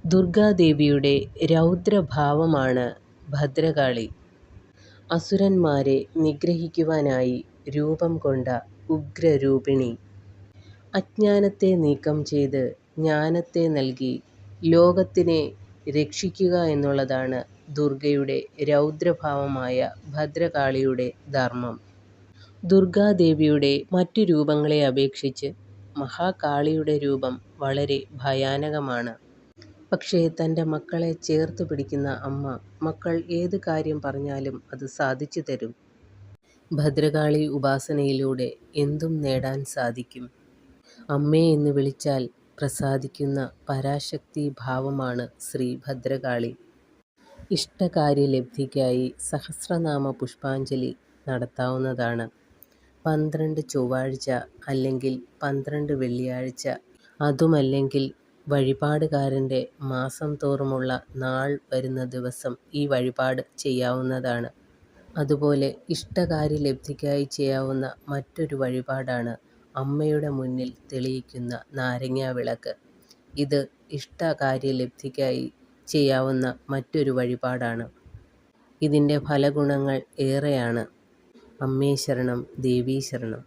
ദുർഗാദേവിയുടെ രൗദ്രഭാവമാണ് ഭദ്രകാളി. അസുരന്മാരെ നിഗ്രഹിക്കുവാനായി രൂപം കൊണ്ട ഉഗ്രരൂപിണി. അജ്ഞാനത്തെ നീക്കം ചെയ്ത് ജ്ഞാനത്തെ നൽകി ലോകത്തിനെ രക്ഷിക്കുക എന്നുള്ളതാണ് ദുർഗയുടെ രൗദ്രഭാവമായ ഭദ്രകാളിയുടെ ധർമ്മം. ദുർഗാദേവിയുടെ മറ്റു രൂപങ്ങളെ അപേക്ഷിച്ച് മഹാകാളിയുടെ രൂപം വളരെ ഭയാനകമാണ്. പക്ഷേ തൻ്റെ മക്കളെ ചേർത്ത് പിടിക്കുന്ന അമ്മ മക്കൾ ഏത് കാര്യം പറഞ്ഞാലും അത് സാധിച്ചു തരും. ഭദ്രകാളി ഉപാസനയിലൂടെ എന്തും നേടാൻ സാധിക്കും. അമ്മേ എന്ന് വിളിച്ചാൽ പ്രസാദിക്കുന്ന പരാശക്തി ഭാവമാണ് ശ്രീ ഭദ്രകാളി. ഇഷ്ടകാര്യലബ്ധിക്കായി സഹസ്രനാമ പുഷ്പാഞ്ജലി നടത്താവുന്നതാണ്. 12 ചൊവ്വാഴ്ച അല്ലെങ്കിൽ 12 വെള്ളിയാഴ്ച, അതുമല്ലെങ്കിൽ വഴിപാടുകാരൻ്റെ മാസം തോറുമുള്ള നാൾ വരുന്ന ദിവസം ഈ വഴിപാട് ചെയ്യാവുന്നതാണ്. അതുപോലെ ഇഷ്ടകാര്യലബ്ധിക്കായി ചെയ്യാവുന്ന മറ്റൊരു വഴിപാടാണ് അമ്മയുടെ മുന്നിൽ തെളിയിക്കുന്ന നാരങ്ങാവിളക്ക്. ഇത് ഇഷ്ടകാര്യലബ്ധിക്കായി ചെയ്യാവുന്ന മറ്റൊരു വഴിപാടാണ്. ഇതിൻ്റെ ഫലഗുണങ്ങൾ ഏറെയാണ്. അമ്മേ ശരണം, ദേവീ ശരണം.